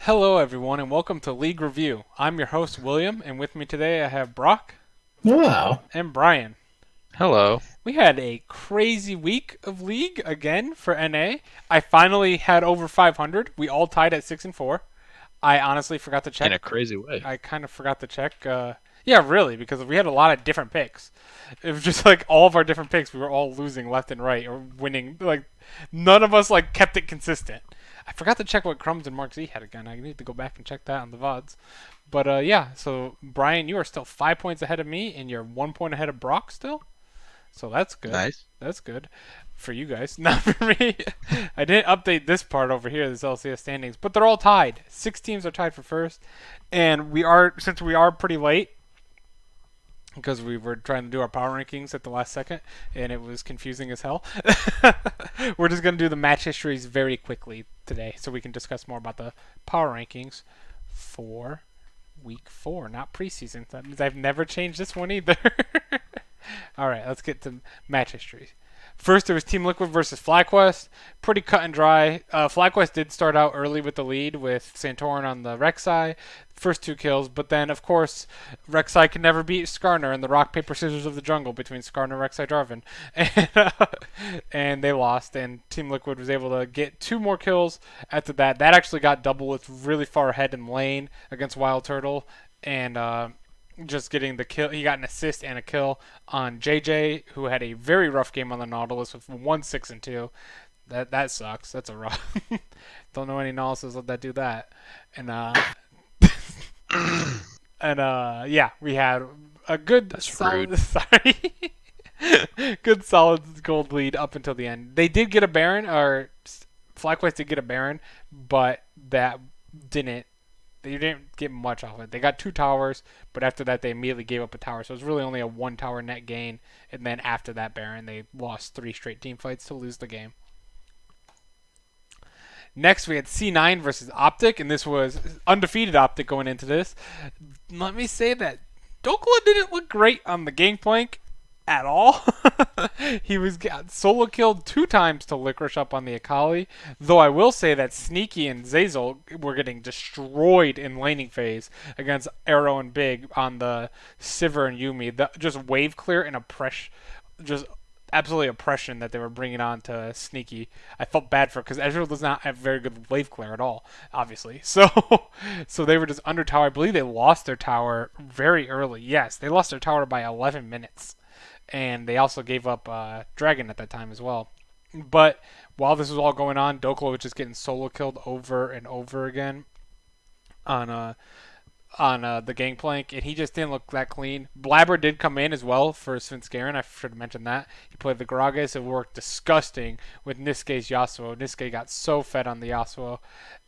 Hello, everyone, and welcome to League Review. I'm your host, William, and with me today I have Brock Wow. and Brian. Hello. We had a crazy week of League again for NA. I finally had over 500. We all tied at 6 and 4. I honestly forgot to In check. a crazy way. I kind of forgot to check. Yeah, really, because we had a lot of different picks. It was just like all of our different picks, we were all losing left and right or winning. Like none of us like kept it consistent. I forgot to check what Crumbs and Mark Z had again. I need to go back and check that on the VODs. But yeah, so Brian, you are still 5 points ahead of me, and you're 1 point ahead of Brock still. So that's good. Nice. That's good for you guys, not for me. I didn't update this part over here, this LCS standings, but they're all tied. 6 teams are tied for first, and since we are pretty late because we were trying to do our power rankings at the last second, and it was confusing as hell. We're just gonna do the match histories very quickly today, so we can discuss more about the power rankings for week 4, not preseason. That means I've never changed this one either. All right, let's get to match history. First, there was Team Liquid versus FlyQuest. Pretty cut and dry. FlyQuest did start out early with the lead with Santorin on the Rek'Sai. First 2 kills, but then, of course, Rek'Sai can never beat Skarner in the rock, paper, scissors of the jungle between Skarner, Rek'Sai, Jarvan. And they lost, and Team Liquid was able to get 2 more kills after that. That actually got double. It's really far ahead in lane against Wild Turtle, and just getting the kill. He got an assist and a kill on JJ, who had a very rough game on the Nautilus with 1-6-2. That sucks. That's a rough. Don't know any Nautiluses that do that. And yeah, we had a good That's solid. rude. Sorry. Good solid gold lead up until the end. They did get a Baron, or FlyQuest did get a Baron, but that didn't they didn't get much off it. They got 2 towers, but after that they immediately gave up a tower. So it was really only a 1 tower net gain. And then after that Baron, they lost 3 straight team fights to lose the game. Next, we had C9 versus Optic, and this was undefeated Optic going into this. Let me say that Dokla didn't look great on the gangplank at all. He was got solo killed 2 times to Licorice up on the Akali. Though I will say that Sneaky and Zazel were getting destroyed in laning phase against Arrow and Big on the Sivir and Yumi. Just wave clear and just absolutely oppression that they were bringing on to Sneaky. I felt bad for because Ezreal does not have very good wave clear at all, obviously. So they were just under tower. I believe they lost their tower very early. Yes, they lost their tower by 11 minutes. And they also gave up Dragon at that time as well. But while this was all going on, Doklo was just getting solo killed over and over again on the gangplank, and he just didn't look that clean. Blabber did come in as well for Svenskeren. I should have mentioned that. He played the Gragas. It worked disgusting with Niskae's Yasuo. Niskae got so fed on the Yasuo,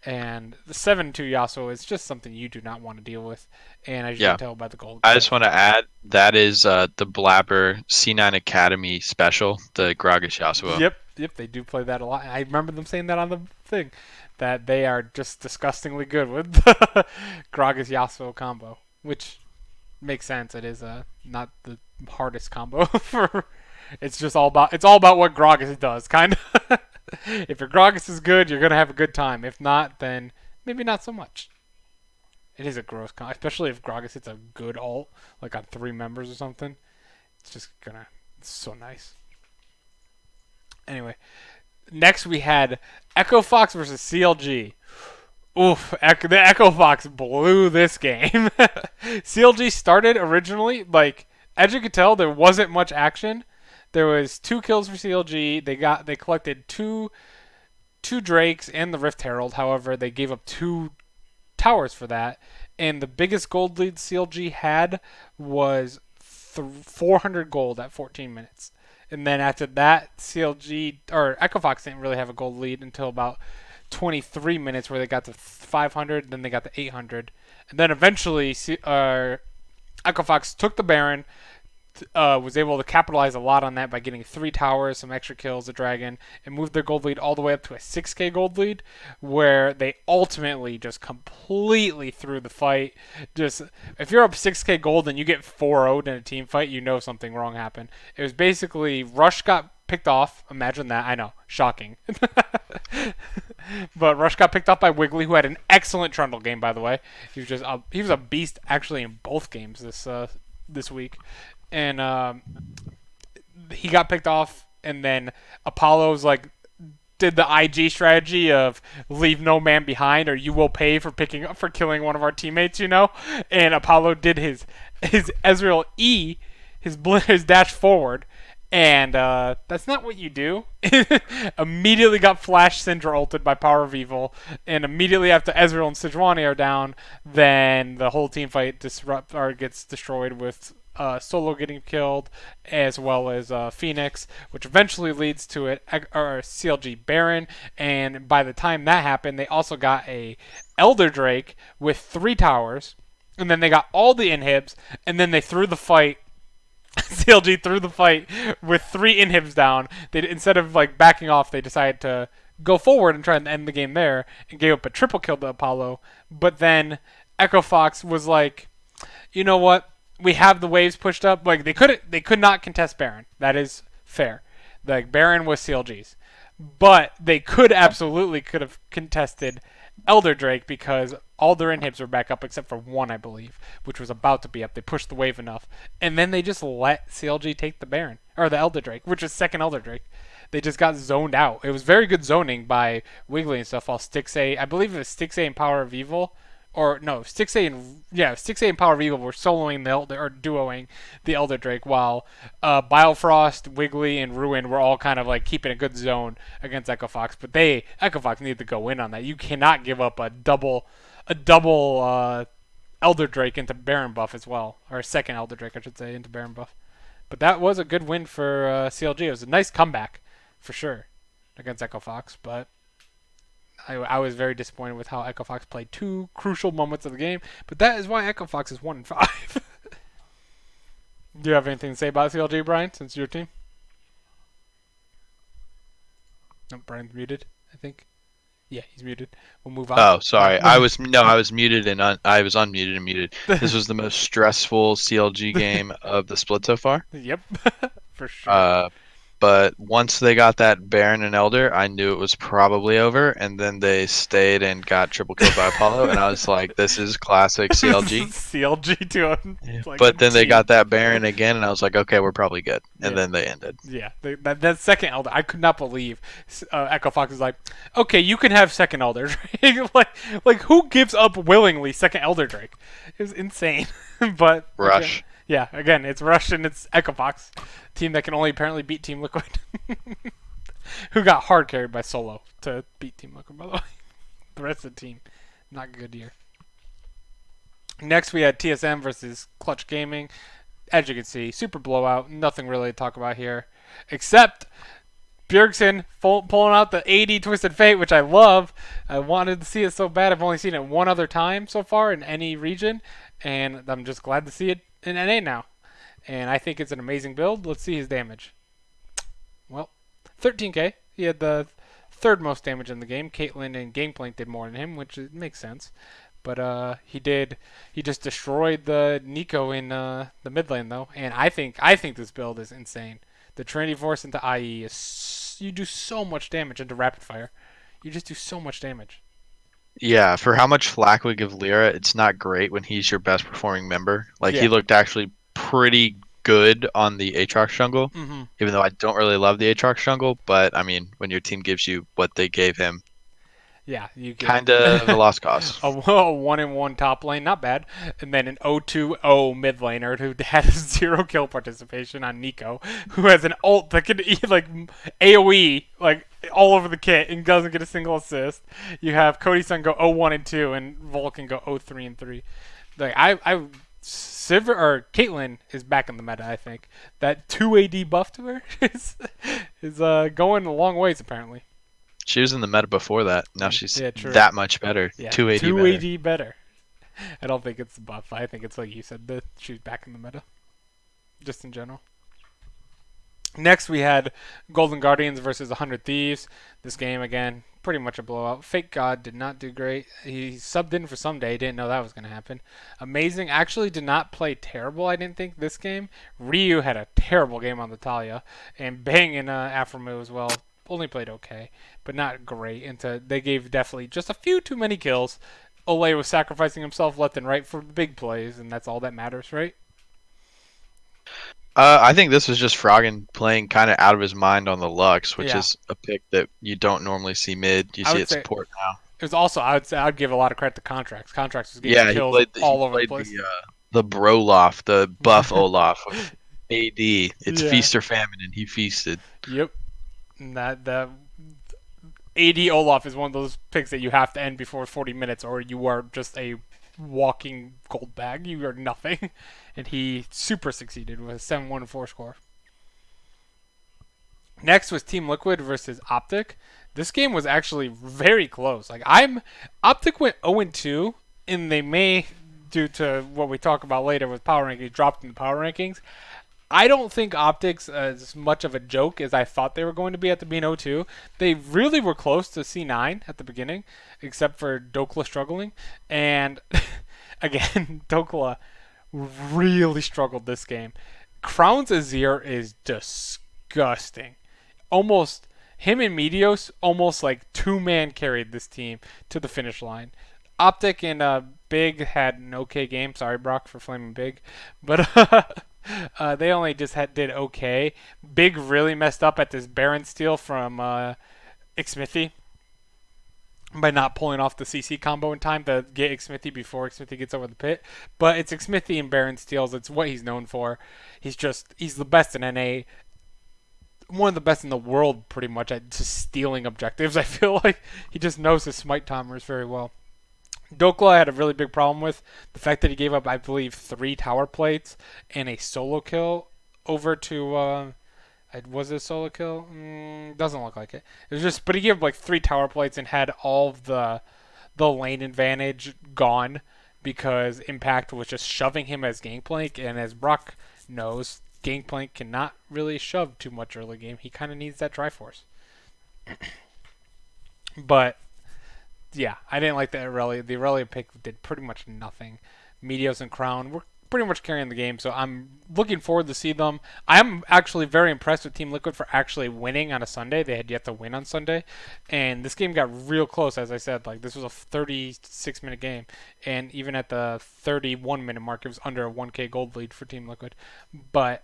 and the 7-2 Yasuo is just something you do not want to deal with. And as you Yeah. can tell by the gold I kill. just want to add that is the Blabber C9 Academy special, the Gragas Yasuo. Yep, they do play that a lot. I remember them saying that on the thing, that they are just disgustingly good with the Gragas Yasuo combo, which makes sense. It is not the hardest combo for. It's all about what Gragas does, kind of. If your Gragas is good, you're gonna have a good time. If not, then maybe not so much. It is a gross combo, especially if Gragas hits a good ult, like on 3 members or something. It's so nice. Anyway, next we had Echo Fox versus CLG. Oof, the Echo Fox blew this game. CLG started originally, like, as you could tell, there wasn't much action. There was 2 kills for CLG. They collected two Drakes and the Rift Herald. However, they gave up 2 towers for that. And the biggest gold lead CLG had was 400 gold at 14 minutes. And then after that, CLG or Echo Fox didn't really have a gold lead until about 23 minutes, where they got to 500. Then they got to 800, and then eventually, Echo Fox took the Baron. Was able to capitalize a lot on that by getting 3 towers, some extra kills, a dragon, and moved their gold lead all the way up to a 6K gold lead, where they ultimately just completely threw the fight. Just if you're up 6K gold and you get 4-0'd in a team fight, you know something wrong happened. It was basically Rush got picked off. Imagine that. I know, shocking. But Rush got picked off by Wiggly, who had an excellent Trundle game, by the way. He was a beast actually in both games this week, and he got picked off, and then Apollo's like did the IG strategy of leave no man behind, or you will pay for killing one of our teammates, And Apollo did his Ezreal E, his dash forward, and that's not what you do. Immediately got Flash Syndra ulted by Power of Evil, and immediately after Ezreal and Sejuani are down, then the whole team fight gets destroyed with Solo getting killed, as well as Phoenix, which eventually leads to CLG Baron. And by the time that happened, they also got a Elder Drake with 3 towers, and then they got all the inhibs, and then they threw the fight. CLG threw the fight with 3 inhibs down. Instead of like backing off, they decided to go forward and try and end the game there, and gave up a triple kill to Apollo. But then Echo Fox was like, you know what? We have the waves pushed up. Like they could not contest Baron. That is fair. Like Baron was CLG's, but they could have contested Elder Drake because all their inhibs were back up except for one, I believe, which was about to be up. They pushed the wave enough, and then they just let CLG take the Baron or the Elder Drake, which is second Elder Drake. They just got zoned out. It was very good zoning by Wiggly and stuff. While Stixay, I believe it was Stixay and Power of Evil, or no, Stixay and Power of Evil were soloing duoing the Elder Drake, while Biofrost, Wiggly, and Ruin were all kind of like keeping a good zone against Echo Fox. But Echo Fox needed to go in on that. You cannot give up a double Elder Drake into Baron buff as well, or a second Elder Drake, I should say, into Baron buff. But that was a good win for CLG. It was a nice comeback for sure against Echo Fox, but I was very disappointed with how Echo Fox played 2 crucial moments of the game, but that is why Echo Fox is 1-5. Do you have anything to say about CLG, Brian, since your team? No, Brian's muted, I think. Yeah, he's muted. We'll move on. Oh, sorry. I was muted and I was unmuted and muted. This was the most stressful CLG game of the split so far. Yep, for sure. But once they got that Baron and Elder, I knew it was probably over. And then they stayed and got triple killed by Apollo, and I was like, "This is classic CLG." CLG to like but then they got that Baron again, and I was like, "Okay, we're probably good." And then they ended. Yeah, that second Elder, I could not believe Echo Fox was like, "Okay, you can have second Elder Drake." like who gives up willingly second Elder Drake? It was insane. But Rush. Okay. Yeah, again, it's Rush and it's Echo Fox, team that can only apparently beat Team Liquid, who got hard carried by Solo to beat Team Liquid, by the way. The rest of the team, not good year. Next, we had TSM versus Clutch Gaming. As you can see, super blowout. Nothing really to talk about here, except Bjergsen pulling out the 80 Twisted Fate, which I love. I wanted to see it so bad. I've only seen it one other time so far in any region, and I'm just glad to see it in NA now. And I think it's an amazing build. Let's see his damage. Well, 13k. He had the 3rd most damage in the game. Caitlyn and Gangplank did more than him, which makes sense. But he just destroyed the Nico in the mid lane though. And I think this build is insane. The Trinity Force into IE is you do so much damage into Rapid Fire. You just do so much damage. Yeah, for how much flack we give Lyra, it's not great when he's your best performing member. Like, he looked actually pretty good on the Aatrox jungle, even though I don't really love the Aatrox jungle. But, I mean, when your team gives you what they gave him, yeah, you get kind of a lost cause. a 1-in-1 top lane, not bad. And then an 0-2-0 mid laner who had 0 kill participation on Nico, who has an ult that can like AoE like all over the kit and doesn't get a single assist. You have Cody-san go 0-1-2 and Vulcan go 0-3-3. Like Sivir or Caitlyn is back in the meta. I think that 2 AD buff to her is going a long ways apparently. She was in the meta before that. Now she's true. that much better. Yeah, 280 AD better. I don't think it's the buff. I think it's like you said, that she's back in the meta. Just in general. Next, we had Golden Guardians versus 100 Thieves. This game, again, pretty much a blowout. Fake God did not do great. He subbed in for Someday. Didn't know that was going to happen. Amazing actually did not play terrible, I didn't think, this game. Ryu had a terrible game on the Talia. And Bang and Afromu as well only played okay, but not great. And they gave definitely just a few too many kills. Ole was sacrificing himself left and right for the big plays, and that's all that matters, right? I think this was just Froggen playing kind of out of his mind on the Lux, which Yeah, is a pick that you don't normally see mid. You I see would it say support now. it was also. I would say I'd give a lot of credit to Contracts. Contracts was getting Yeah, kills he all over the played place. the Broloff, the buff Olaf with AD. It's Yeah. feast or famine, and he feasted. Yep. And that AD Olaf is one of those picks that you have to end before 40 minutes, or you are just a walking gold bag. You are nothing. And he super succeeded with a 7-1-4 score. Next was Team Liquid versus Optic. This game was actually very close. Optic went 0-2, and they may, due to what we talk about later with power rankings, dropped in the power rankings. I don't think Optics as much of a joke as I thought they were going to be at the being 0-2. They really were close to C9 at the beginning, except for Dokla struggling. And again, Dokla really struggled this game. Crown's Azir is disgusting. Almost him and Meteos almost like two-man carried this team to the finish line. Optic and Big had an okay game. Sorry, Brock, for flaming Big, but they only just did okay. Big really messed up at this Baron steal from Xmithy by not pulling off the CC combo in time to get Xmithy before Xmithy gets over the pit. But it's Xmithy and Baron steals. It's what he's known for. He's the best in NA, one of the best in the world, pretty much at just stealing objectives. I feel like he just knows his smite timers very well. Dokla I had a really big problem with the fact that he gave up, I believe, 3 tower plates and a solo kill over to. Was it a solo kill? Doesn't look like it. It was just, but he gave up like 3 tower plates and had all of the lane advantage gone because Impact was just shoving him as Gangplank, and as Brock knows, Gangplank cannot really shove too much early game. He kind of needs that Triforce. But yeah, I didn't like the Irelia. The Irelia pick did pretty much nothing. Meteos and Crown were pretty much carrying the game, so I'm looking forward to see them. I'm actually very impressed with Team Liquid for actually winning on a Sunday. They had yet to win on Sunday, and this game got real close. As I said, like this was a 36-minute game, and even at the 31-minute mark, it was under a 1K gold lead for Team Liquid. But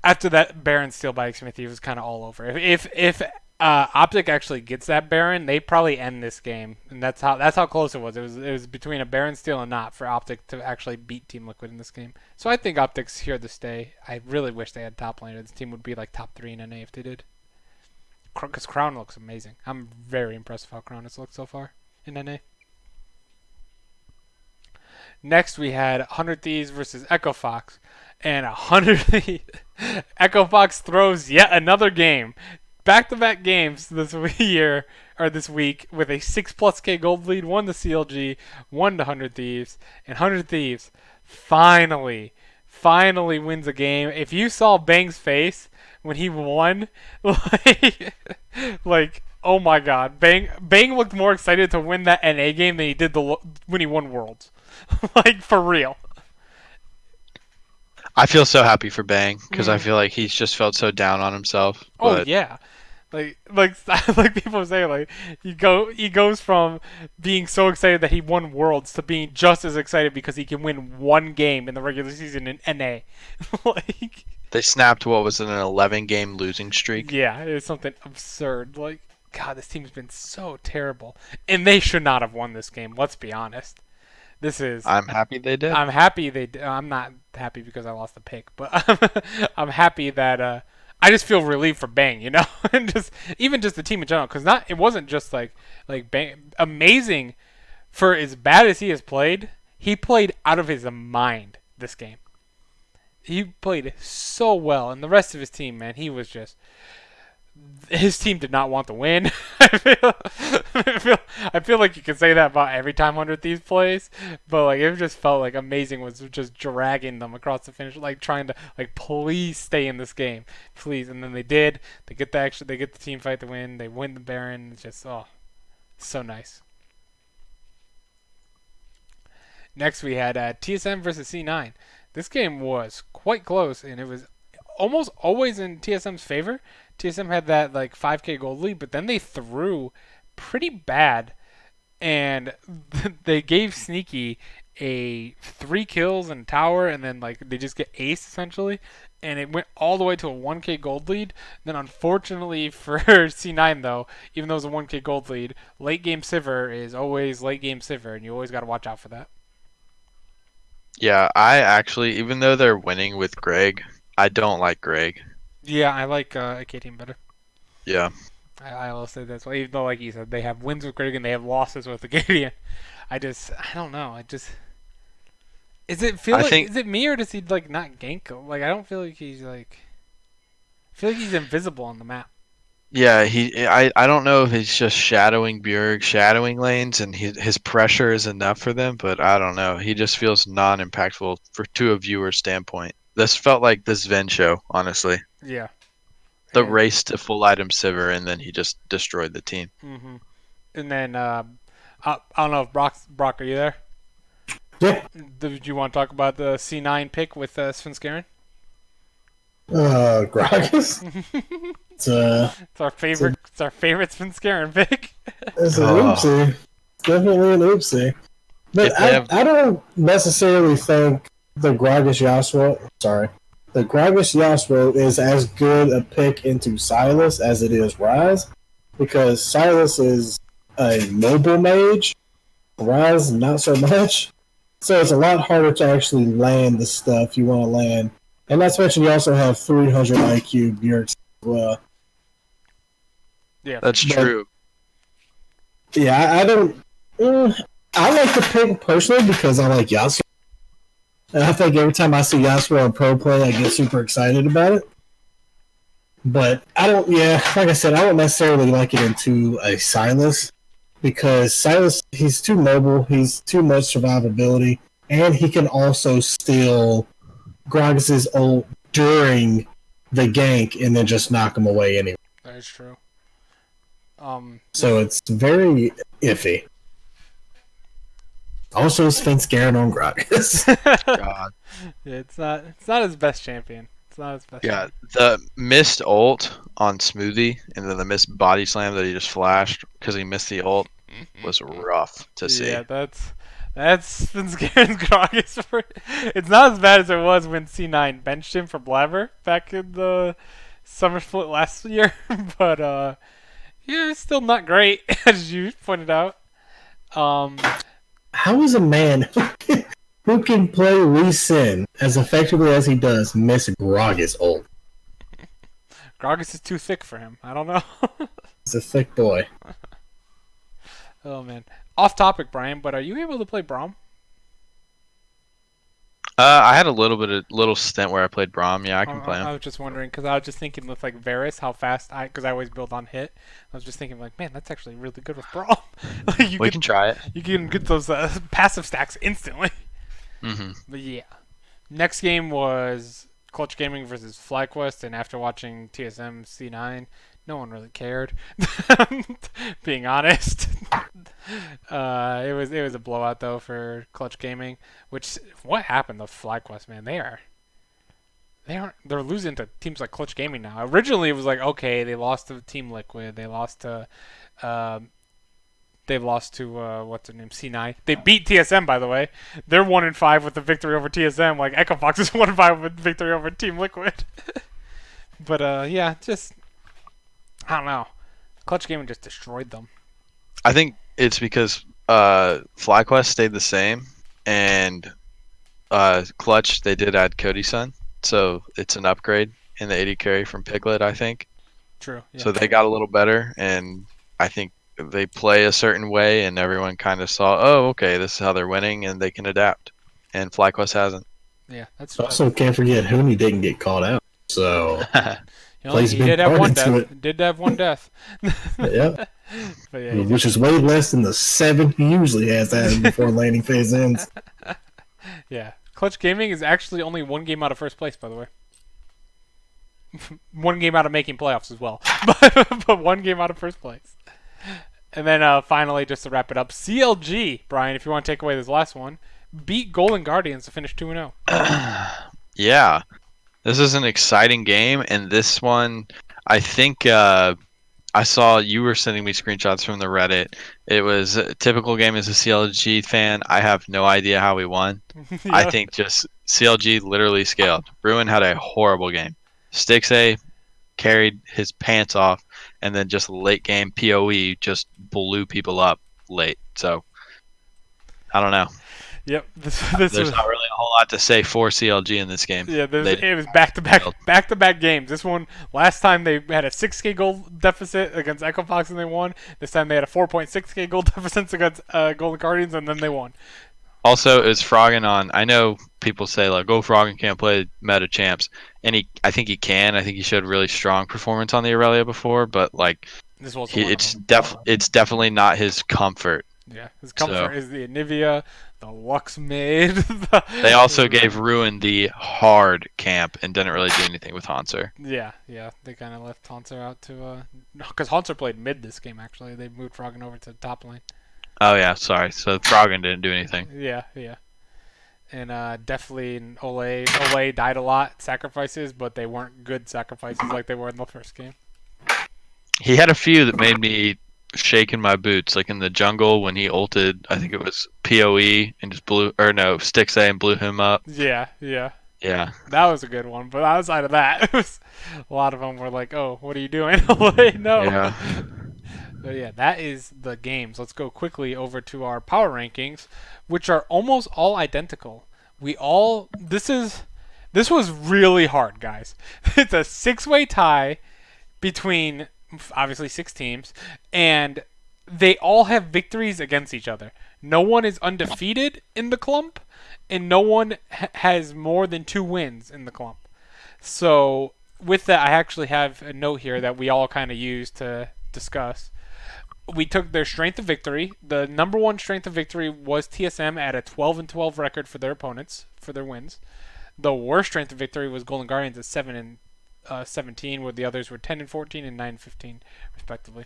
after that Baron steal by Smithy, it was kind of all over. If Optic actually gets that Baron, they probably end this game, and that's how close it was. It was between a Baron steal and not for Optic to actually beat Team Liquid in this game. So I think Optic's here to stay. I really wish they had top laner. This team would be like top 3 in NA if they did. Because Crown looks amazing. I'm very impressed with how Crown has looked so far in NA. Next, we had 100 Thieves versus Echo Fox. And 100 Thieves. Echo Fox throws yet another game. Back-to-back games this year, or this week, with a 6+K gold lead, one to CLG, one to 100 Thieves. And 100 Thieves finally wins a game. If you saw Bang's face when he won, like oh my god. Bang looked more excited to win that NA game than he did when he won Worlds. Like, for real. I feel so happy for Bang because I feel like he's just felt so down on himself. Oh But yeah. Like people say, like he goes from being so excited that he won Worlds to being just as excited because he can win one game in the regular season in NA. Like, they snapped what was an 11-game losing streak. yeah, it was something absurd. Like, God, this team's been so terrible, and they should not have won this game. Let's be honest. This is. I'm happy they did. I'm happy they. I'm not happy because I lost the pick, but I'm happy that. I just feel relieved for Bang, you know, and even just the team in general, because it wasn't just like Bang. Amazing for as bad as he has played. He played out of his mind this game. He played so well, and the rest of his team, man, he was just. His team did not want to win. I feel like you can say that about every time 100 Thieves plays, but like it just felt like Amazing was just dragging them across the finish, like trying to like please stay in this game, please. And then they did. They get the team fight to win. They win the Baron. It's just so nice. Next we had TSM versus C9. This game was quite close, and it was almost always in TSM's favor. TSM had that like 5K gold lead, but then they threw pretty bad, and they gave Sneaky a 3 kills and tower, and then like they just get ace essentially, and it went all the way to a 1K gold lead. Then unfortunately for C9 though, even though it's a 1K gold lead, late game Sivir is always late game Sivir, and you always got to watch out for that. Yeah, I actually, even though they're winning with Greg, I don't like Greg. Yeah, I like AK team better. Yeah. I will say this. Well, even though, like you said, they have wins with Greg and they have losses with Acadian, I don't know. Is it feel I like think is it me or does he like not gank? Like I don't feel like he's like. I feel like he's invisible on the map. Yeah, I don't know if he's just shadowing Bjerg, shadowing lanes, and his pressure is enough for them, but I don't know. He just feels non-impactful for to a viewer standpoint. This felt like the Sven show, honestly. Yeah. The race to full item Sivir, and then he just destroyed the team. Mm-hmm. And then I don't know if Brock, are you there? Yeah. Did you want to talk about the C9 pick with Svenskeren? Gragas. It's our favorite. It's our favorite Svenskeren pick. It's an oopsie. Definitely an oopsie. But I don't necessarily think the Gragas Yasuo. Sorry, the Gragas Yasuo is as good a pick into Silas as it is Ryze, because Silas is a mobile mage, Ryze not so much. So it's a lot harder to actually land the stuff you want to land. And not to mention you also have 300 IQ Bjerg as well. Yeah, that's true. Yeah, I don't. I like the pick personally because I like Yasuo. And I think every time I see Yasuo on pro play, I get super excited about it. But I don't. Yeah, like I said, I don't necessarily like it into a Silas because Silas, he's too mobile, he's too much survivability, and he can also steal Gragas' ult during the gank and then just knock him away anyway. that is true. So it's very iffy. Also, Svenskeren on Gragas. God. Yeah, it's not his best champion. It's not his best. Yeah, the missed ult on Smoothie and then the missed body slam that he just flashed because he missed the ult was rough to see. Yeah, that's Svenskeren's Gragas. It's not as bad as it was when C9 benched him for Blabber back in the summer split last year, but yeah, it's still not great as you pointed out. How is a man who can play Lee Sin as effectively as he does miss Gragas ult? Gragas is too thick for him. I don't know. He's a thick boy. Oh man. Off topic, Brian, but are you able to play Braum? I had a little stint where I played Braum. Yeah, I can play him. I was just wondering because I was just thinking with like Varus how fast because I always build on hit. I was just thinking like, man, that's actually really good with Braum. Like, we can try it. You can get those passive stacks instantly. Mm-hmm. But yeah, next game was Clutch Gaming versus FlyQuest, and after watching TSM C9, no one really cared. Being honest, it was a blowout though for Clutch Gaming. Which what happened to FlyQuest, man? They're losing to teams like Clutch Gaming now. Originally, it was like okay, they lost to Team Liquid, they lost to what's their name, C9. They beat TSM, by the way. They're 1-5 with the victory over TSM. Like Echo Fox is 1-5 with victory over Team Liquid. But yeah, just I don't know. Clutch Gaming just destroyed them. I think it's because FlyQuest stayed the same, and Clutch they did add Cody Sun, so it's an upgrade in the 80 carry from Piglet, I think. True. Yeah. So they got a little better, and I think they play a certain way, and everyone kind of saw, oh, okay, this is how they're winning, and they can adapt. And FlyQuest hasn't. Yeah, that's. Also, can't forget Hooney didn't get caught out, so he did have one death. Did have one death. Yeah. But yeah, which is way less than the 7 he usually has that before landing phase ends. Yeah, Clutch Gaming is actually only 1 game out of first place, by the way. 1 game out of making playoffs as well, but 1 game out of first place. And then finally, just to wrap it up, CLG, Brian, if you want to take away this last one, beat Golden Guardians to finish 2-0. Yeah, this is an exciting game, and this one, I think I saw you were sending me screenshots from the Reddit. It was a typical game as a CLG fan. I have no idea how we won. I Yeah. think just CLG literally scaled. Bruin had a horrible game. Stixay carried his pants off, and then just late game PoE just blew people up late. So I don't know. Yep. This There's was not really a whole lot to say for CLG in this game. yeah. They It was failed. back to back games. This one last time they had a 6K goal deficit against Echo Fox and they won. This time they had a 4.6K goal deficit against Golden Guardians and then they won. Also, is Froggen on? I know people say like, "Oh, Froggen can't play meta champs," and I think he can. I think he showed really strong performance on the Aurelia before, but like, This was one of them. it's definitely not his comfort. Yeah, his So comfort is the Anivia, the Lux Maid. they also gave Ruin the hard camp and didn't really do anything with Hanser. Yeah, they kind of left Haunter out to because Haunter played mid this game actually. They moved Froggen over to top lane. Oh yeah, sorry. So Froggen didn't do anything. Yeah, and definitely Ole died a lot sacrifices, but they weren't good sacrifices like they were in the first game. He had a few that made me shake in my boots, like in the jungle when he ulted. I think it was PoE and just blew, or no, Stixay and blew him up. Yeah, Yeah. that was a good one. But outside of that, it was, a lot of them were like, "Oh, what are you doing, Ole? No." Yeah. But yeah, that is the games. Let's go quickly over to our power rankings, which are almost all identical. This was really hard, guys. It's a 6-way tie between obviously 6 teams, and they all have victories against each other. No one is undefeated in the clump, and no one has more than 2 wins in the clump. So with that, I actually have a note here that we all kind of use to discuss. We took their strength of victory. The number one strength of victory was TSM at a 12-12 record for their opponents for their wins. The worst strength of victory was Golden Guardians at 7-17, where the others were 10-14 and 9-15 respectively.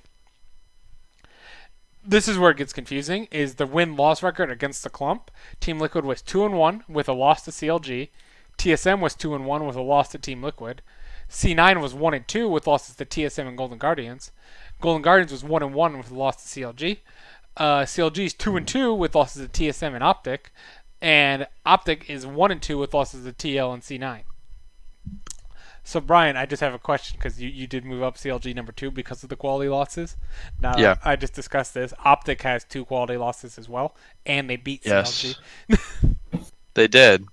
This is where it gets confusing. Is the win-loss record against the clump? Team Liquid was 2-1 with a loss to CLG. TSM was 2-1 with a loss to Team Liquid. C9 was 1-2 with losses to TSM and Golden Guardians. Golden Guardians was 1-1 with a loss to CLG. CLG is 2-2 with losses to TSM and Optic, and Optic is 1-2 with losses to TL and C9. So Brian, I just have a question because you did move up CLG number 2 because of the quality losses. Now Yeah. I just discussed this. Optic has 2 quality losses as well, and they beat CLG. Yes. They did.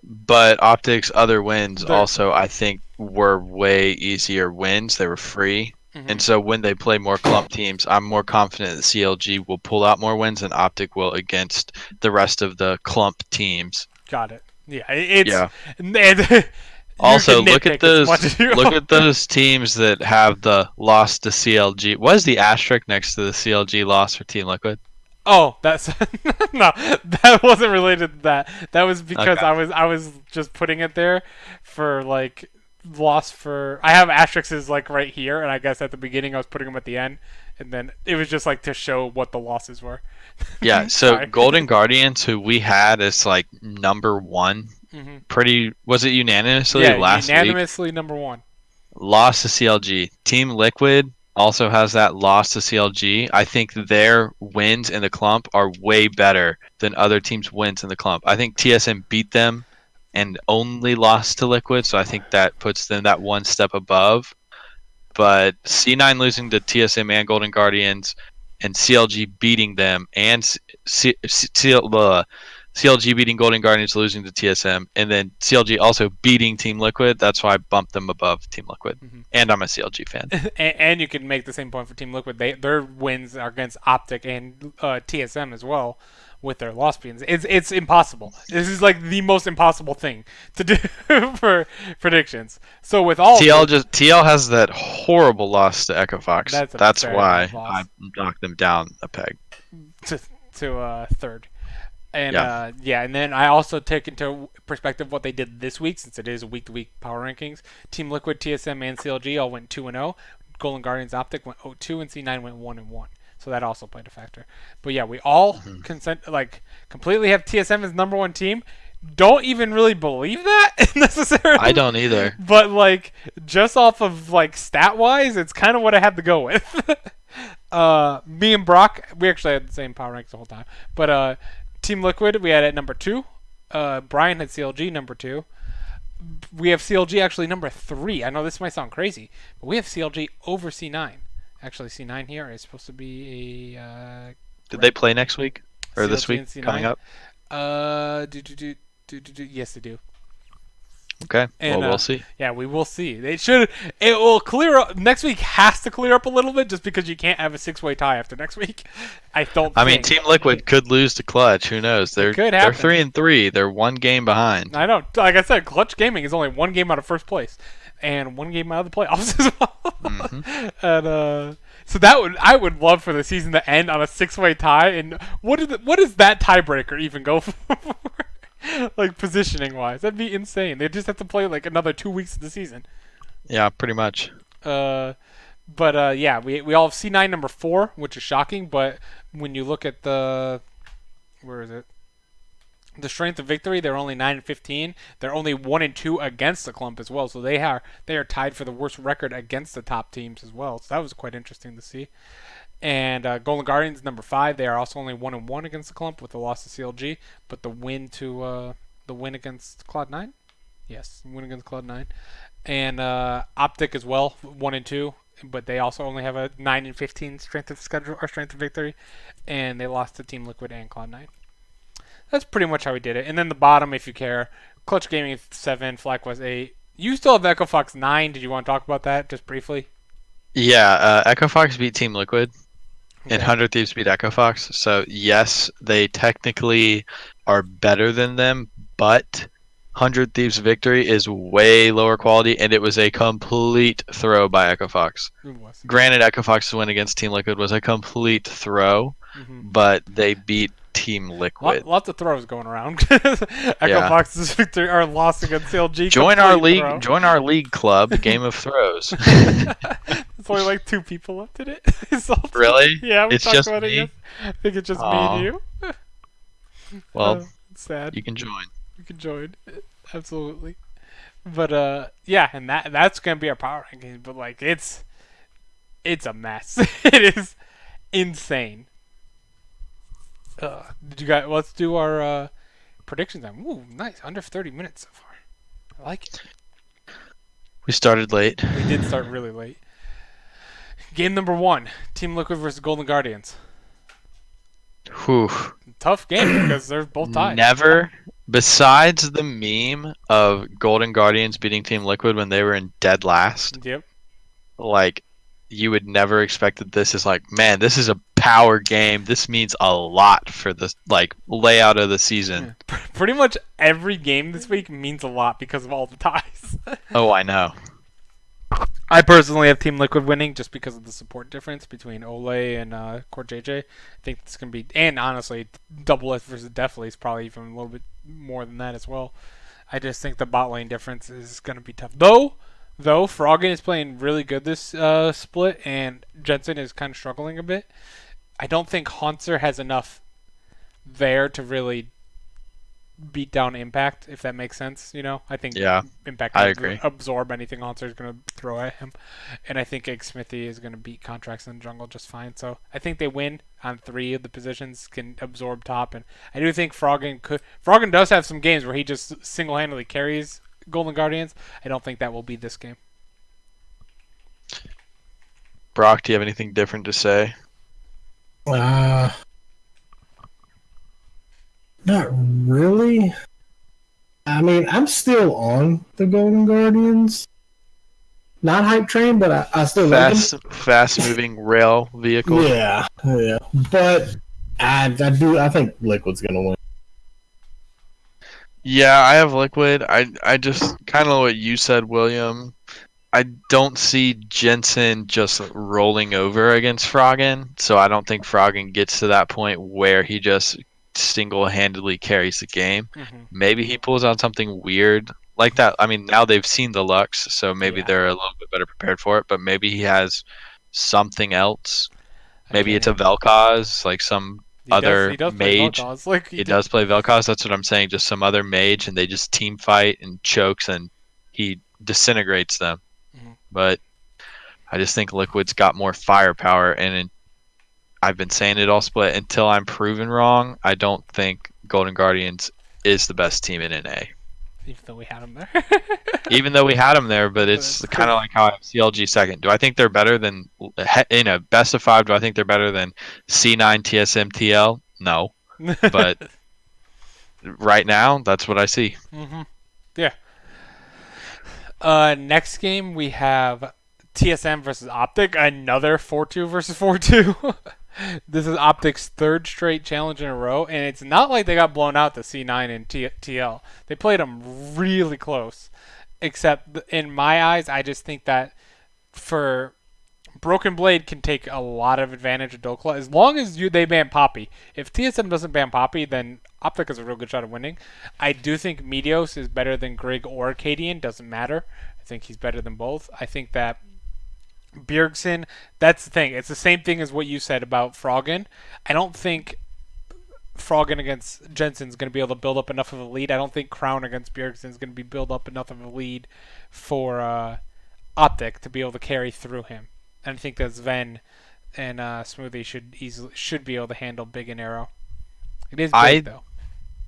But Optic's other wins also, I think, were way easier wins. They were free. Mm-hmm. And so when they play more clump teams, I'm more confident that CLG will pull out more wins than Optic will against the rest of the clump teams. Got it. Yeah, it's Yeah. And, Also, look at those teams that have the loss to CLG. What is the asterisk next to the CLG loss for Team Liquid? Oh, that's no, that wasn't related to that. That was because Okay. I was just putting it there for like loss for. I have asterisks like right here, and I guess at the beginning I was putting them at the end, and then it was just like to show what the losses were. Yeah, so Sorry. Golden Guardians, who we had as like number 1, Mm-hmm. was it unanimously Yeah, last week? unanimously number 1. Lost to CLG. Team Liquid also has that loss to CLG. I think their wins in the clump are way better than other teams' wins in the clump. I think TSM beat them and only lost to Liquid, so I think that puts them that one step above. But C9 losing to TSM and Golden Guardians, and CLG beating them, and CLG beating Golden Guardians, losing to TSM, and then CLG also beating Team Liquid. That's why I bumped them above Team Liquid. Mm-hmm. And I'm a CLG fan. And you can make the same point for Team Liquid. Their wins are against Optic and TSM as well, with their loss beans. It's impossible. This is like the most impossible thing to do for predictions. So with all TL has that horrible loss to Echo Fox. That's why I knocked them down a peg to third. And and then I also take into perspective what they did this week, since it is week-to-week power rankings. Team Liquid, TSM, and CLG all went 2-0. Golden Guardians Optic went 0-2, and C9 went 1-1. So that also played a factor. But yeah, we all completely have TSM as number 1 team. don't even really believe that necessarily. I don't either. But like just off of like stat wise, it's kind of what I had to go with. Me and Brock, we actually had the same power ranks the whole time. But Team Liquid, we had at number 2. Brian had CLG number 2. We have CLG actually number 3. I know this might sound crazy, but we have CLG over C9. Actually, C9 here is supposed to be a. Did they play next week or CLG this week and C9. coming up? Yes, they do. Okay. And, well, we'll see. Yeah, we will see. They should. It will clear up. Next week has to clear up a little bit, just because you can't have a 6-way tie after next week. I mean, Team Liquid could lose to Clutch. Who knows? They're 3-3. They're 1 game behind. I know. Like I said, Clutch Gaming is only 1 game out of first place, and 1 game out of the playoffs as well. Mm-hmm. And so I would love for the season to end on a 6-way tie. And what does that tiebreaker even go for? Like positioning wise, that'd be insane. They just have to play like another 2 weeks of the season. Yeah, pretty much. Yeah, we all have C9 number 4, which is shocking. But when you look at the strength of victory, they're only 9-15. They're only 1-2 against the clump as well. So they are tied for the worst record against the top teams as well. So that was quite interesting to see. And Golden Guardians number 5. They are also only 1-1 against the clump with the loss to CLG, but the win against Cloud9. Yes, win against Cloud9. And Optic as well, 1-2, but they also only have a 9-15 strength of schedule or strength of victory, and they lost to Team Liquid and Cloud9. That's pretty much how we did it. And then the bottom, if you care, Clutch Gaming 7, FlyQuest 8. You still have Echo Fox 9. Did you want to talk about that just briefly? Yeah, Echo Fox beat Team Liquid. Okay. And 100 Thieves beat Echo Fox. So, yes, they technically are better than them, but 100 Thieves' victory is way lower quality, and it was a complete throw by Echo Fox. It was. Granted, Echo Fox's win against Team Liquid was a complete throw, but they beat Team Liquid. Lots of throws going around. Echo Fox's victory or loss against CLG. Join our league. Throw. Join our league club. Game of Throws. It's only like 2 people left in it. Really? Yeah, we it's talked just about me? it. Yes. I think it's just me and you. Well, it's sad. You can join. You can join. Absolutely. But yeah, and that's gonna be our power rankings. But like, it's a mess. It is insane. Did you guys? Let's do our predictions then. Ooh, nice. Under 30 minutes so far. I like it. We started late. We did start really late. Game number 1: Team Liquid versus Golden Guardians. Whew. Tough game because they're both tied. Never, besides the meme of Golden Guardians beating Team Liquid when they were in dead last. Yep. Like, you would never expect that this is like, man, this is a power game. This means a lot for the layout of the season. Yeah. Pretty much every game this week means a lot because of all the ties. Oh, I know. I personally have Team Liquid winning just because of the support difference between Ole and Core JJ. I think it's going to be, and honestly, Double S versus Deathly is probably even a little bit more than that as well. I just think the bot lane difference is going to be tough. Though Froggen is playing really good this split, and Jensen is kind of struggling a bit. I don't think Hunter has enough there to really beat down Impact, if that makes sense. You know, I think Impact can absorb anything Hunter is going to throw at him, and I think Egg Smithy is going to beat Contracts in the jungle just fine. So I think they win on 3 of the positions, can absorb top, and I do think Froggen does have some games where he just single-handedly carries Golden Guardians. I don't think that will be this game. Brock, do you have anything different to say? Not really. I mean, I'm still on the Golden Guardians. Not hype train, but I still like them. Fast-moving rail vehicle. Yeah. But I think Liquid's gonna win. Yeah, I have Liquid. I just kind of what you said, William. I don't see Jensen just rolling over against Froggen, so I don't think Froggen gets to that point where he just single-handedly carries the game. Maybe he pulls out something weird like that. I mean, now they've seen the Lux, so maybe they're a little bit better prepared for it, but maybe he has something else. Maybe it's a Vel'Koz, like some other He does play mage. Vel'Koz. Like He does play Vel'Koz. That's what I'm saying. Just some other mage, and they just team fight and chokes, and he disintegrates them. Mhm. But I just think Liquid's got more firepower, and I've been saying it all split until I'm proven wrong. I don't think Golden Guardians is the best team in NA. Even though we had him there. Even though we had them there, but it's kind of like how I have CLG second. Do I think they're better than in a best of 5? Do I think they're better than C9, TSM, TL? No, but right now that's what I see. Mm-hmm. Yeah. Next game we have TSM versus Optic. Another 4-2 versus 4-2. This is Optic's third straight challenge in a row, and it's not like they got blown out to C9 and TL. They played them really close. Except in my eyes, I just think that for Broken Blade can take a lot of advantage of Dokla as long as they ban Poppy. If TSM doesn't ban Poppy, then Optic has a real good shot of winning. I do think Meteos is better than Grig or Cadian. Doesn't matter. I think he's better than both. I think that Bjergsen, that's the thing. It's the same thing as what you said about Froggen. I don't think Froggen against Jensen's going to be able to build up enough of a lead. I don't think Crown against Bjergsen is going to be build up enough of a lead for Optic to be able to carry through him. And I think that Sven and Smoothie should be able to handle Big and Arrow. It is big though.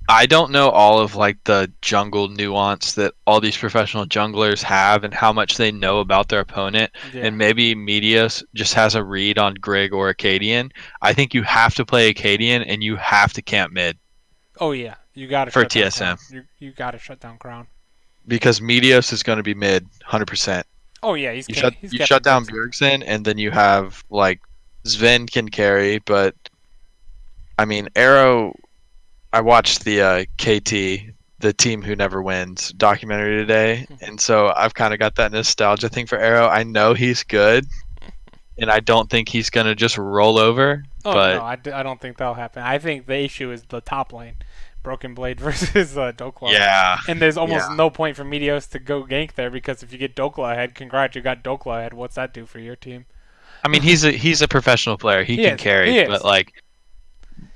I don't know all of like the jungle nuance that all these professional junglers have and how much they know about their opponent. Yeah. And maybe Medius just has a read on Grig or Acadian. I think you have to play Acadian and you have to camp mid. Oh yeah, you got to for shut down TSM. Crown. You got to shut down Crown. Because Medius is going to be mid 100%. Oh yeah, You shut down Bjergsen, and then you have like Sven can carry, but I mean Arrow. I watched the KT, the team who never wins, documentary today, and so I've kind of got that nostalgia thing for Arrow. I know he's good, and I don't think he's gonna just roll over. Oh but no, I don't think that'll happen. I think the issue is the top lane, Broken Blade versus Dokla. Yeah, and there's almost no point for Meteos to go gank there because if you get Dokla ahead, congrats, you got Dokla ahead. What's that do for your team? I mean he's a professional player. He can carry, but like.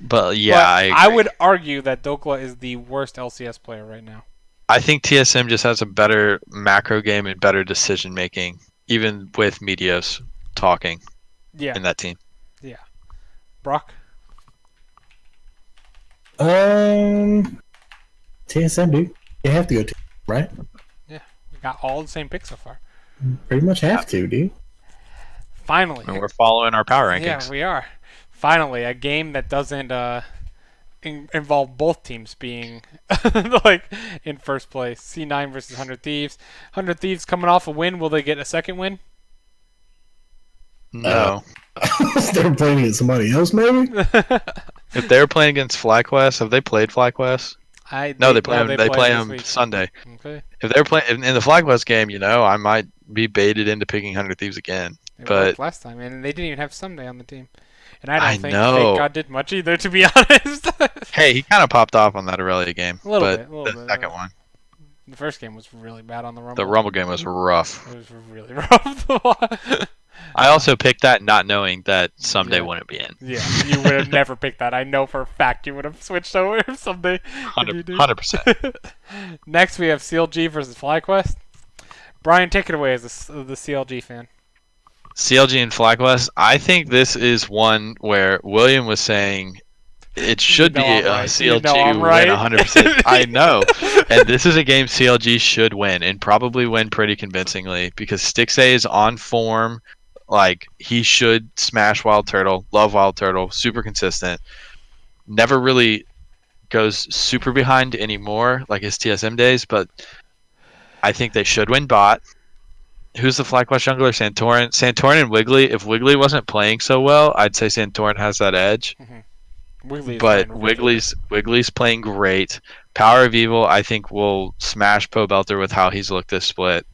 But yeah, but I would argue that Dokla is the worst LCS player right now. I think TSM just has a better macro game and better decision making, even with Meteos talking in that team. Yeah. Brock? TSM, dude. You have to go to, right? Yeah. We got all the same picks so far. Pretty much have to, dude. Finally. And we're following our power rankings. Yeah, we are. Finally, a game that doesn't involve both teams being like in first place. C9 versus 100 Thieves. 100 Thieves coming off a win. Will they get a second win? No. They're playing against somebody else, maybe? If they were playing against FlyQuest, have they played FlyQuest? They play them Sunday. Okay. If they're playing in the FlyQuest game, I might be baited into picking 100 Thieves again. But last time, and they didn't even have Sunday on the team. And I don't think know. God did much either, to be honest. Hey, he kind of popped off on that Aurelia game. A little bit. The second one. The first game was really bad on the Rumble. The Rumble game was rough. It was really rough. I also picked that not knowing that Someday wouldn't be in. Yeah, you would have never picked that. I know for a fact you would have switched over if Someday. 100%. Next, we have CLG versus FlyQuest. Brian, take it away as the CLG fan. CLG and FlyQuest, I think this is one where William was saying it should be a CLG win 100%. I know. And this is a game CLG should win and probably win pretty convincingly because Stixay is on form. Like, he should smash Wild Turtle, love Wild Turtle, super consistent. Never really goes super behind anymore like his TSM days, but I think they should win bot. Who's the FlyQuest jungler? Santorin. Santorin and Wiggly. If Wiggly wasn't playing so well, I'd say Santorin has that edge. Mm-hmm. But Wiggly's playing great. Power of Evil, I think, will smash Pobelter with how he's looked this split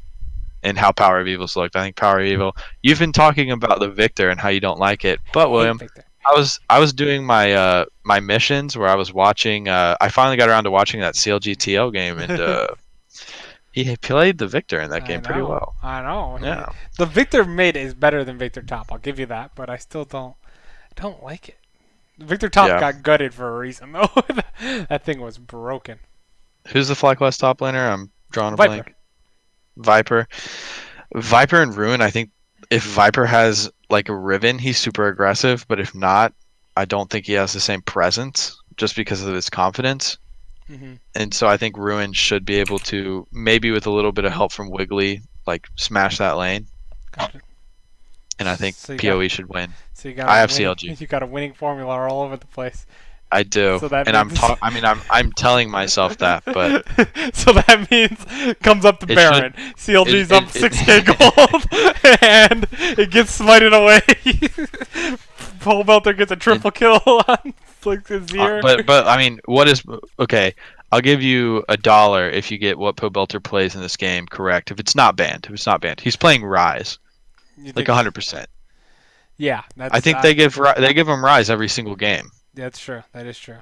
and how Power of Evil's looked. I think Power of Evil. You've been talking about the Victor and how you don't like it, but William, I was doing my my missions where I was watching. I finally got around to watching that CLG TL game and. He played the Victor in that game pretty well. I know. Yeah. The Victor mid is better than Victor top. I'll give you that, but I still don't like it. Victor Top Yeah. got gutted for a reason, though. That thing was broken. Who's the FlyQuest top laner? I'm drawing a Viper. blank. Viper. Viper and Ruin, I think if Viper has like a Riven, he's super aggressive, but if not, I don't think he has the same presence just because of his confidence. Mm-hmm. And so I think Ruin should be able to, maybe with a little bit of help from Wiggly, like smash that lane. Gotcha. And I think So PoE should win. So you got I a have winning, CLG. You got a winning formula all over the place. I do. So that And means... I'm telling myself that, but so that means comes up to it Baron. should, CLG's up 6k gold, and it gets smited away. Pole Belter gets a triple kill on like Azir. but I mean, what is okay? I'll give you $1 if you get what Pobelter plays in this game correct. If it's not banned, he's playing Rise You like think- 100%. Yeah, that's, I think they give him Rise every single game, that's true. That is true.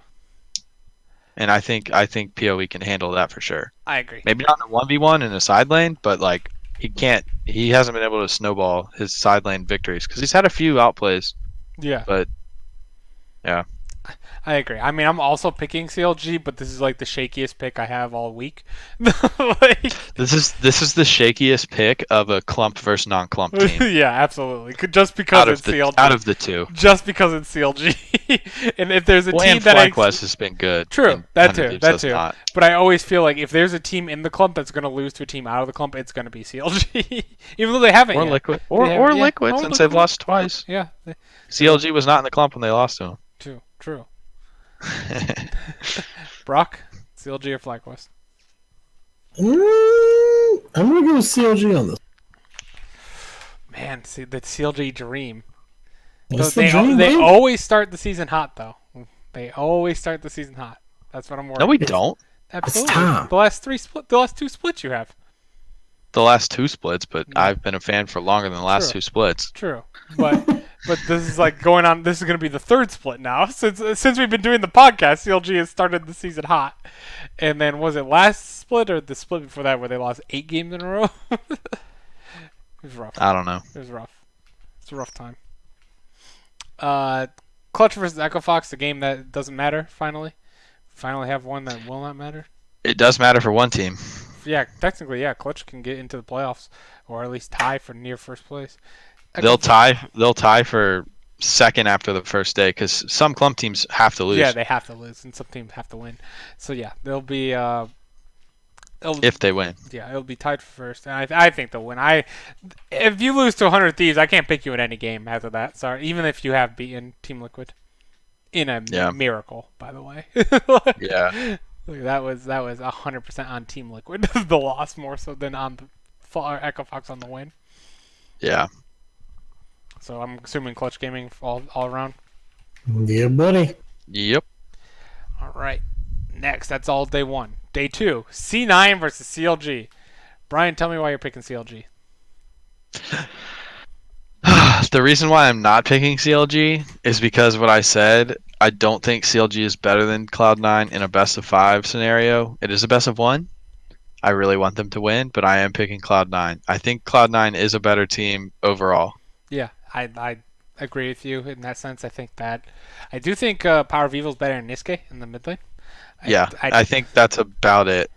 and I think PoE can handle that for sure. I agree. Maybe not in a 1v1 in a side lane, but like he hasn't been able to snowball his side lane victories because he's had a few outplays, Yeah, but yeah. I agree. I mean, I'm also picking CLG, but this is like the shakiest pick I have all week. Like, This is the shakiest pick of a clumped versus non-clumped team yeah, absolutely. Just because it's CLG. out of the two. Just because it's CLG. And if there's a Well, team and that FlyQuest has been good. True, and that Hundred too, Thieves that does too. not. But I always feel like if there's a team in the clump that's going to lose to a team out of the clump, it's going to be CLG. Even though they haven't Or yet. Liquid. They Or haven't- yeah. Liquid, Or since Liquid. they've lost twice. Yeah, CLG was not in the clump when they lost to him. true. Brock, CLG or FlyQuest? I'm gonna go with CLG on this. Man, see the CLG dream. What's they the dream, they dude? always start the season hot though. They always start the season hot. That's what I'm worried. No, we don't. Absolutely. time. The last two splits you have. The last two splits, but Yeah. I've been a fan for longer than the last True. two splits. True, but this is like going on. This is going to be the third split now since we've been doing the podcast. CLG has started the season hot, and then was it last split or the split before that where they lost 8 games in a row? It was rough. I don't know. It was rough. It's a rough time. Clutch versus Echo Fox, the game that doesn't matter. Finally have one that will not matter. It does matter for one team. Yeah, technically, yeah. Clutch can get into the playoffs or at least tie for near first place. They'll tie for second after the first day because some clump teams have to lose. Yeah, they have to lose, and some teams have to win. So yeah, they'll be. If they win. Yeah, it'll be tied for first, and I think they'll win. If you lose to 100 Thieves, I can't pick you in any game after that. Sorry, even if you have beaten Team Liquid, in a miracle, by the way. Yeah. Like, that was 100% on Team Liquid, the loss more so than on the Echo Fox on the win. Yeah. So I'm assuming Clutch Gaming all around. Yeah, buddy. Yep. All right. Next, that's all day 1. Day 2, C9 versus CLG. Brian, tell me why you're picking CLG. The reason why I'm not picking CLG is because what I said. I don't think CLG is better than Cloud9 in a best of 5 scenario. It is a best of 1. I really want them to win, but I am picking Cloud9. I think Cloud9 is a better team overall. Yeah, I agree with you in that sense. I think Power of Evil is better than Niske in the mid lane. I think that's about it.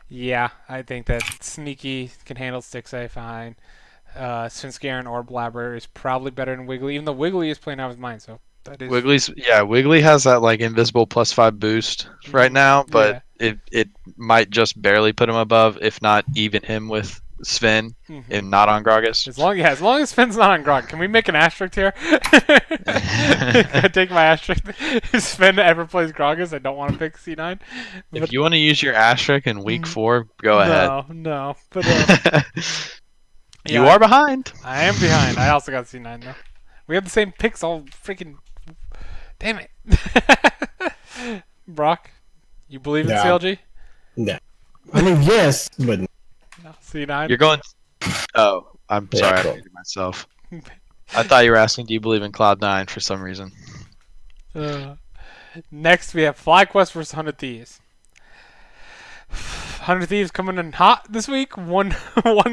Yeah, I think that Sneaky can handle Stixay fine. Svenskeren or Blabber is probably better than Wiggly, even though Wiggly is playing out of his mind. So that is Wiggly has that like invisible +5 boost right now, but it might just barely put him above, if not even him with Sven and not on Gragas. As long as Sven's not on Grog, can we make an asterisk here? Can I take my asterisk? If Sven ever plays Gragas, I don't want to pick C9. If you want to use your asterisk in week 4, go ahead. No, but you are behind. I am behind. I also got C9 though. We have the same picks all freaking. Damn it. Brock, you believe in CLG? No. I mean, yes, but no. No. C9? You're going. Oh, I'm sorry. cool. I muted myself. I thought you were asking, do you believe in Cloud9 for some reason? Next, we have FlyQuest versus Hundred Thieves. 100 Thieves coming in hot this week. One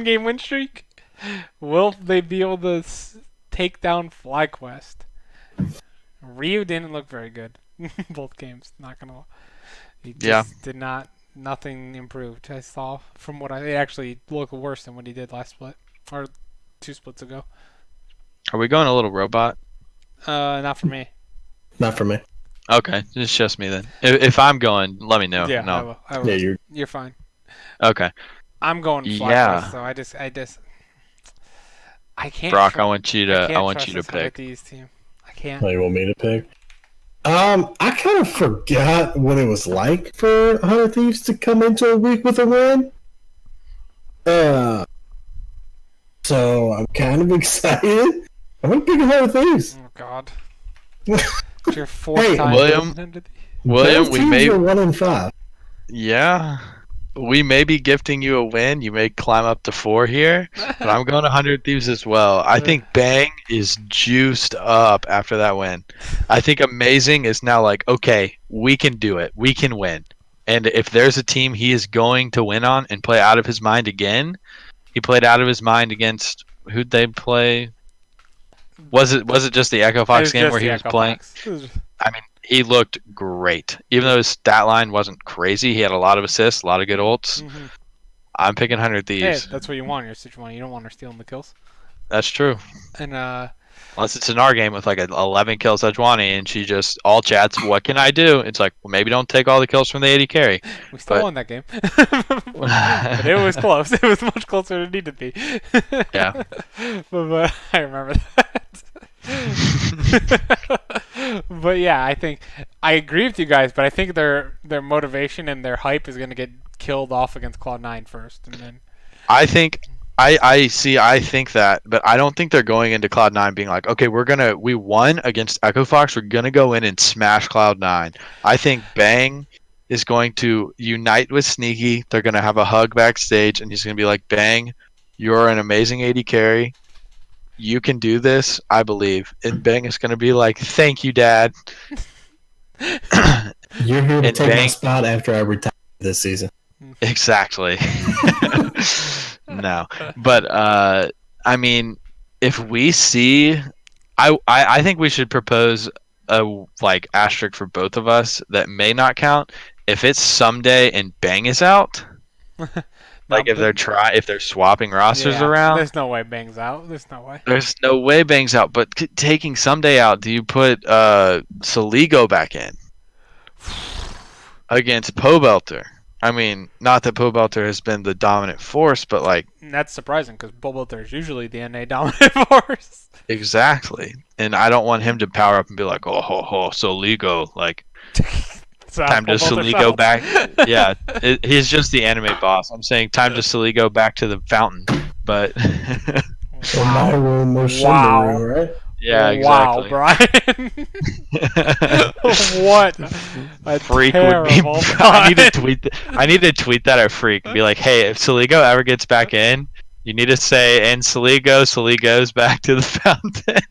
game win streak. Will they be able to take down FlyQuest? Ryu didn't look very good both games. Not gonna lie. He Yeah. just did not. Nothing improved. I saw from what it actually looked worse than what he did last split or 2 splits ago. Are we going a little robot? Not for me. Not for me. Okay, it's just me then. If I'm going, let me know. Yeah, I No. will. I will. Yeah, You're fine. Okay. I'm going FlyQuest, Yeah. so I can't. Brock, I want you I to can't want trust you to this Hundred pick. Thieves team. I can't. Oh, you want me to pick? I kind of forgot what it was like for Hundred Thieves to come into a week with a win. So I'm kind of excited. I'm gonna pick Hundred Thieves. Oh God. It's your fourth Hey, time William, picking Hundred Thieves. William, Both we teams may are 1-5. yeah. We may be gifting you a win. You may climb up to 4 here, but I'm going 100 Thieves as well. I think Bang is juiced up after that win. I think Amazing is now like, okay, we can do it. We can win. And if there's a team he is going to win on and play out of his mind again, he played out of his mind against who'd they play? Was it just the Echo It Fox was game just where he the was Echo playing? Fox. I mean, he looked great. Even though his stat line wasn't crazy, he had a lot of assists, a lot of good ults. Mm-hmm. I'm picking 100 Hey, Thieves. that's what you want in your situation. You don't want her stealing the kills. That's true. And Unless it's in our game with like an 11 kill Sejuani and she just all chats, what can I do? It's like, well, maybe don't take all the kills from the AD carry. we still But won that game. But it was close. It was much closer than it needed to be. Yeah. but I remember that. But yeah, I think I agree with you guys, but I think their motivation and their hype is gonna get killed off against Cloud9 first, and then I think I see. I think that, but I don't think they're going into Cloud9 being like, okay, we won against Echo Fox. We're gonna go in and smash Cloud9. I think Bang is going to unite with Sneaky. They're gonna have a hug backstage, and he's gonna be like, Bang, you're an amazing AD carry. You can do this, I believe. And Bang is gonna be like, thank you, Dad. You're here to And take my Bang, spot after I retire this season. exactly. No, but I mean, if we see, I think we should propose a like asterisk for both of us that may not count if it's someday and Bang is out. Like if they're swapping rosters around. there's no way Bang's out. There's no way. There's no way Bang's out, but taking someday out, do you put Soligo back in against Pobelter? I mean, not that Pobelter has been the dominant force, but like And that's surprising because Bulbasaur is usually the NA dominant force. exactly. And I don't want him to power up and be like, oh ho ho, Soligo, like So time to Bulbasaur Soligo shuttle. back. Yeah, he's just the anime boss. I'm saying time to Soligo back to the fountain, but Or my room or Wow. room, right? yeah, Wow, exactly. Brian. What a Freak would be. terrible I need to pun. tweet. I need to tweet that at Freak and be like, "Hey, if Soligo ever gets back in, you need to say, and Soligo's back to the fountain."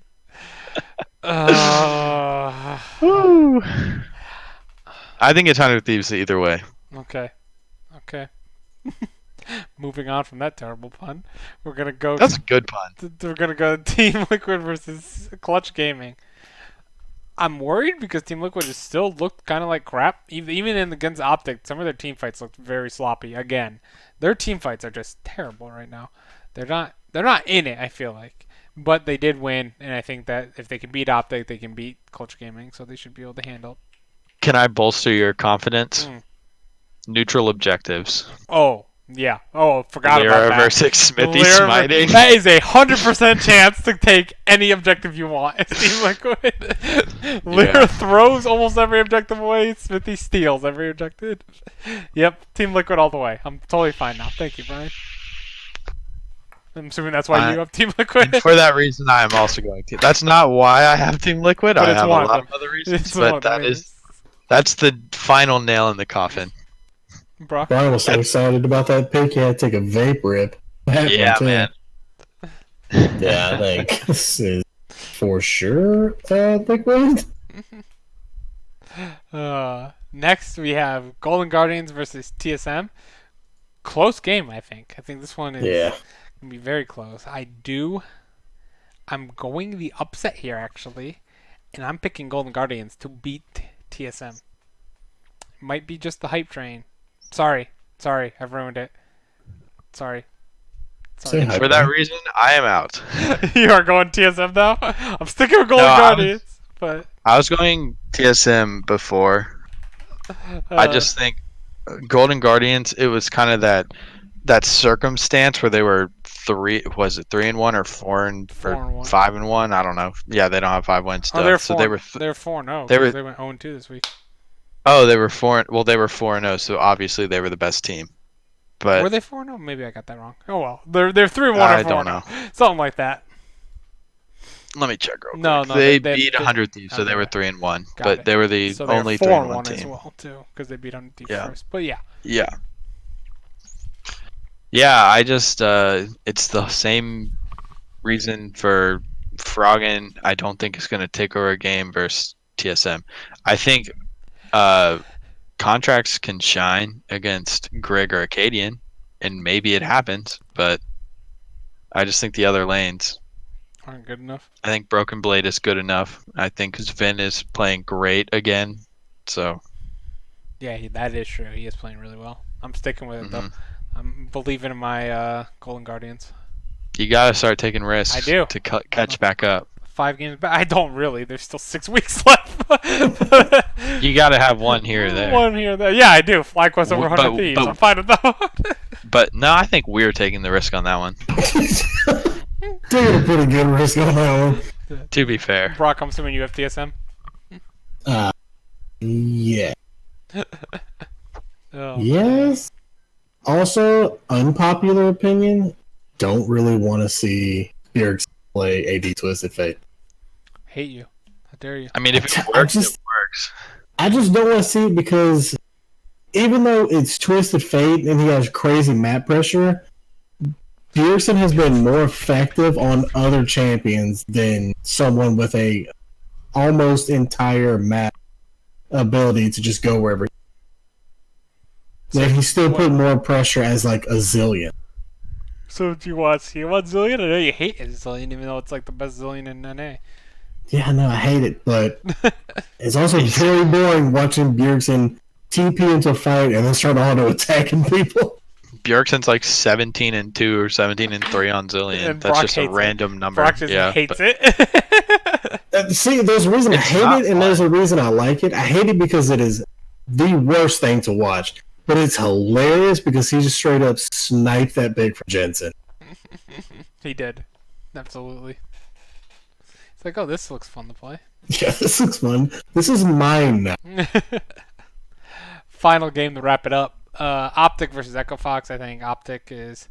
Woo. I think it's Hundred Thieves either way. Okay. Moving on from that terrible pun, we're gonna go. That's a good pun. We're gonna go Team Liquid versus Clutch Gaming. I'm worried because Team Liquid has still looked kind of like crap. Even in against Optic, some of their team fights looked very sloppy. Again, their team fights are just terrible right now. They're not in it. I feel like, but they did win, and I think that if they can beat Optic, they can beat Clutch Gaming, so they should be able to handle. Can I bolster your confidence? Mm. Neutral objectives. Oh yeah. Oh, forgot Lyra about that. versus Smithy Lyra smiting. That is 100% chance to take any objective you want. It's Team Liquid. Lyra throws almost every objective away. Smithy steals every objective. Yep, Team Liquid all the way. I'm totally fine now. Thank you, Brian. I'm assuming that's why you have Team Liquid. And for that reason, I am also going to. That's not why I have Team Liquid. But I it's have a one of lot them. of other reasons, It's one but of the reasons. that's the final nail in the coffin. Brock? Brian was so excited about that pick, he had to take a vape rip. Yeah, man. Yeah, I think this is for sure Liquid. Next, we have Golden Guardians versus TSM. Close game, I think. I think this one is going to be very close. I'm going the upset here, actually. And I'm picking Golden Guardians to beat TSM. Might be just the hype train. Sorry, I've ruined it. Sorry. Say hi, For that reason, I am out. You are going TSM now? I'm sticking with Golden No, Guardians, but I was going TSM before. I just think Golden Guardians. It was kind of that circumstance where they were 3-1 or 4-1. 5-1? I don't know. Yeah, they don't have 5 wins Oh, still. they're So 4-0 they because were they went 0-2 this week. oh they were 4. Well, they were 4-0. So obviously they were the best team. But Were they 4-0? Maybe I got that wrong. Oh well, they're 3-1 I or 4-0, don't know. something like that. Let me check real quick. No, they beat 100 Thieves, so they were 3-1. Got But it. they were the So they're only 3-1 4-1 as team. well too, because they beat 100 Thieves Yeah. first. But yeah, Yeah. I just it's the same reason for Froggen. I don't think it's going to take over a game versus TSM. I think contracts can shine against Greg or Acadian, and maybe it happens, but I just think the other lanes aren't good enough. I think Broken Blade is good enough. I think Sven is playing great again. So Yeah, that is true. He is playing really well. I'm sticking with it though. mhm. I'm believing in my Golden Guardians. You got to start taking risks I do. to catch back up. 5 games back. I don't really. There's still 6 weeks left. You got to have one here or there. One here or there. Yeah, I do. FlyQuest over 100 Thieves. I'm fine with that. But no, I think we're taking the risk on that one. Taking a pretty good risk on that one. To be fair. Brock, I'm assuming you have TSM. Yeah. Oh. Yes. Also, unpopular opinion, don't really want to see Bjerg play AD Twisted Fate. Hate you. How dare you? I mean, if it works, it works. I just don't want to see it because even though it's Twisted Fate and he has crazy map pressure, Pearson has been more effective on other champions than someone with a almost entire map ability to just go wherever. Yet he still put more pressure as like a Zillion. So do you want Zillion? I know you hate Zillion, even though it's like the best Zillion in NA. Yeah, no, I hate it, but it's also very boring watching Bjergsen TP into a fight and then start auto-attacking people. Bjergsen's like 17-2 or 17-3 on Zillion. And That's Brock just a random number. Brock just hates it. See, there's a reason I hate it, and there's a reason I like it. I hate it because it is the worst thing to watch, but it's hilarious because he just straight up sniped that big for Jensen. He did. Absolutely. It's like, oh, this looks fun to play. Yeah, this looks fun. This is mine now. Final game to wrap it up. Optic versus Echo Fox. I think Optic is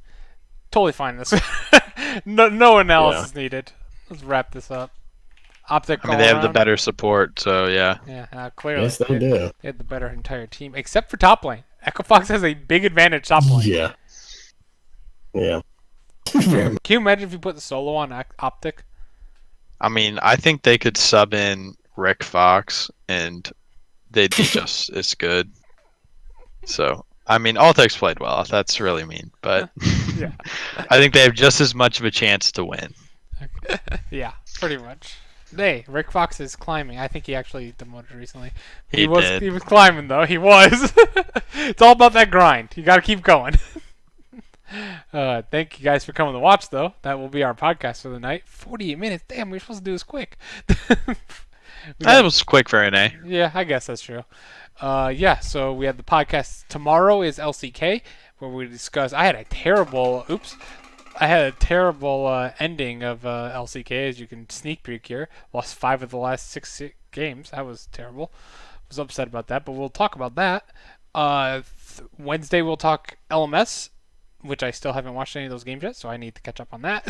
totally fine this. No analysis needed. Let's wrap this up. Optic. I mean, they have the better support, so yeah. Yeah, clearly. Yes, they do. They had the better entire team, except for top lane. Echo Fox has a big advantage top lane. Yeah. Yeah. Can you imagine if you put the solo on Optic? I mean, I think they could sub in Rick Fox, and they'd be just as good. So, I mean, Altex played well. That's really mean, but Yeah. I think they have just as much of a chance to win. Yeah, pretty much. Hey, Rick Fox is climbing. I think he actually demoted recently. He was did. He was climbing though. He was. It's all about that grind. You got to keep going. Thank you guys for coming to watch, though. That will be our podcast for the night. 48 minutes. Damn, we were supposed to do this quick. That was quick for NA. Yeah, I guess that's true. Yeah, so we have the podcast. Tomorrow is LCK, where we discuss. I had a terrible ending of LCK, as you can sneak peek here. Lost 5 of the last 6 games. That was terrible. Was upset about that, but we'll talk about that. Wednesday we'll talk LMS, which I still haven't watched any of those games yet, so I need to catch up on that.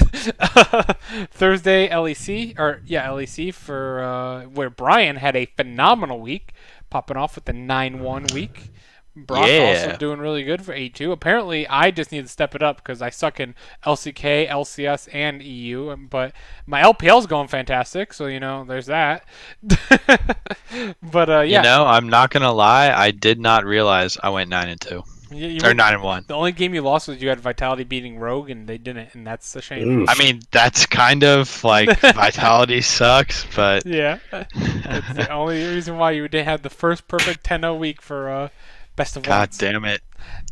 Thursday LEC for where Brian had a phenomenal week, popping off with the 9-1 week. Brock also doing really good for 8-2. Apparently, I just need to step it up because I suck in LCK, LCS, and EU. But my LPL's going fantastic, so there's that. But yeah, I'm not gonna lie. I did not realize I went 9-2. Or 9-1. The only game you lost was you had Vitality beating Rogue, and they didn't, and that's a shame. Oof. I mean, that's kind of like Vitality sucks, but Yeah, that's the only reason why you didn't have the first perfect 10-0 week for best of God ones. damn it.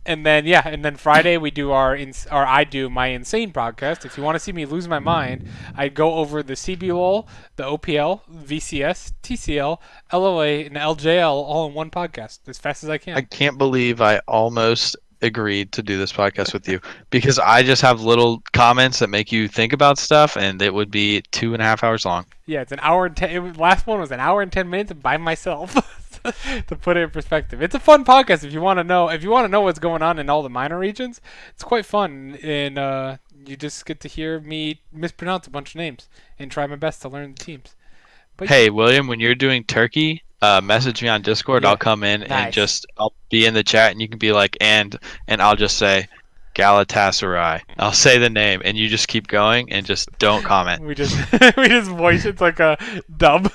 And then Friday we do I do my insane podcast. If you want to see me lose my mind, I go over the CBLOL, the OPL, VCS, TCL, LOA, and LJL all in one podcast as fast as I can. I can't believe I almost agreed to do this podcast with you because I just have little comments that make you think about stuff, and it would be 2.5 hours long. Yeah, it's an hour and 10. Last one was an hour and 10 minutes by myself. To put it in perspective, it's a fun podcast if you want to know. If you want to know what's going on in all the minor regions, it's quite fun, and you just get to hear me mispronounce a bunch of names and try my best to learn the teams. But Hey, William, when you're doing Turkey, message me on Discord. Yeah. I'll come in Nice. and I'll be in the chat, and you can be like, and I'll just say Galatasaray. I'll say the name, and you just keep going and just don't comment. we just we just voice it's like a dub.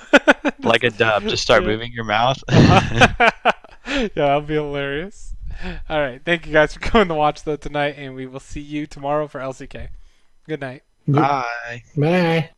Like a dub. Just start moving your mouth. Yeah, that'll be hilarious. All right, thank you guys for coming to watch tonight, and we will see you tomorrow for LCK. Good night. Bye. Bye.